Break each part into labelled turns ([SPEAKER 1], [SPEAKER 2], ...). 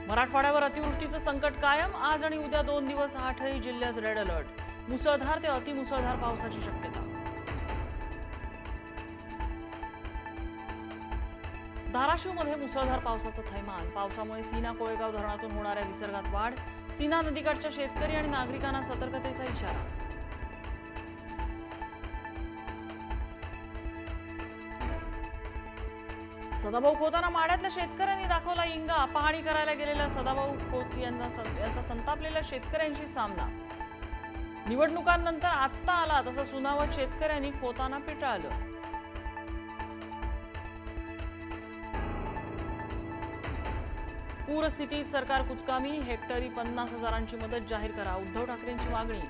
[SPEAKER 1] मराठवाड्यावर अतिवृष्टीचं संकट कायम। आज आणि उद्या 2 दिवस 8ही जिल्ह्यात रेड अलर्ट। मुसळधार ते अतिमुसळधार पावसाची शक्यता। धाराशिवमध्ये मुसळधार पावसाचं थैमान। पावसामुळे सीना कोळेगाव धरणातून होणाऱ्या विसर्गात वाढ। सीना नदीकाठच्या शेतकरी आणि नागरिकांना सतर्कतेचा इशारा। सदाभाऊ खोतांना माड्यातल्या शेतकऱ्यांनी दाखवला इंगा। पाहणी करायला गेलेल्या सदाभाऊ खोत यांचा संतापलेल्या शेतकऱ्यांशी सामना। निवडणुकांनंतर आत्ता आला तसं सुनावत शेतकऱ्यांनी खोतांना पिटाळलं। पूरस्थितीत सरकार कुचकामी। हेक्टरी 50,000ची मदत जाहीर करा। उद्धव ठाकरेंची मागणी।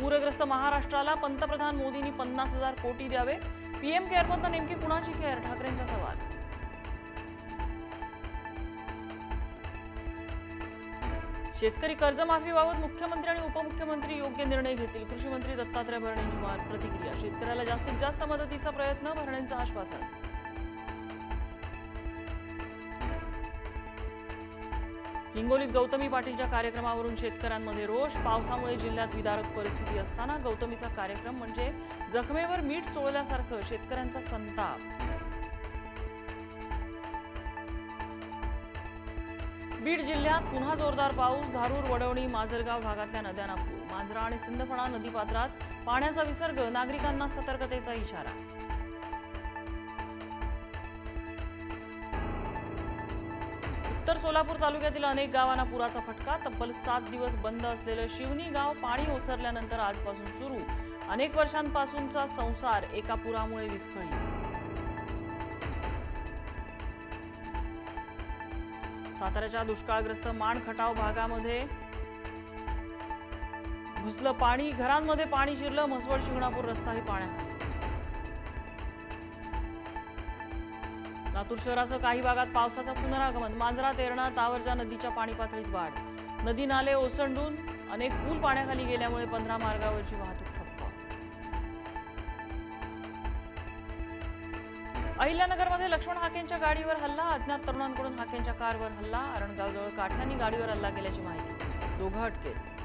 [SPEAKER 1] पूरग्रस्त महाराष्ट्राला पंतप्रधान मोदींनी 50,000 कोटी द्यावे। पीएम केअरमधनं नेमकी कुणाची केअर? ठाकरेंचा सवाल। शेतकरी कर्जमाफीबाबत मुख्यमंत्री आणि उपमुख्यमंत्री योग्य निर्णय घेतील। कृषी मंत्री दत्तात्रय भरणेंची प्रतिक्रिया। शेतकऱ्याला जास्तीत जास्त मदतीचा प्रयत्न। भरणेंचं आश्वासन। हिंगोलीत गौतमी पाटीलच्या कार्यक्रमावरून शेतकऱ्यांमध्ये रोष। पावसामुळे जिल्ह्यात विदारक परिस्थिती असताना गौतमीचा कार्यक्रम म्हणजे जखमेवर मीठ चोळल्यासारखं। शेतकऱ्यांचा संताप। बीड जिल्ह्यात पुन्हा जोरदार पाऊस। धारूर, वडवणी, माजलगाव भागातल्या नद्यांना पूर। मांजरा आणि सिंदफणा नदीपात्रात पाण्याचा विसर्ग। नागरिकांना सतर्कतेचा इशारा। उत्तर सोलापूर तालुक्यातील अनेक गावांना पुराचा फटका। तब्बल 7 दिवस बंद असलेलं शिवनी गाव पाणी ओसरल्यानंतर आजपासून सुरू। अनेक वर्षांपासूनचा संसार एका पुरामुळे विस्कळीत। साताऱ्याच्या दुष्काळग्रस्त माण खटाव भागामध्ये घुसलं पाणी। घरांमध्ये पाणी शिरलं। म्हसवड शिंगणापूर रस्ताही पाण्याखाली। लातूर शहरासह काही भागात पावसाचं पुनरागमन। मांजरा, तेरणा, तावरजा नदीच्या पाणी पातळीत वाढ। नदी नाले ओसंडून अनेक पूल पाण्याखाली गेल्यामुळे 15 मार्गावरची वाहतूक ठप्प। अहिल्यानगरमध्ये लक्ष्मण हाकेंच्या गाडीवर हल्ला। अज्ञात तरुणांकडून हाकेंच्या कारवर हल्ला। अरणगावजवळ काठ्यांनी गाडीवर हल्ला केल्याची माहिती। दोघं अटकेत।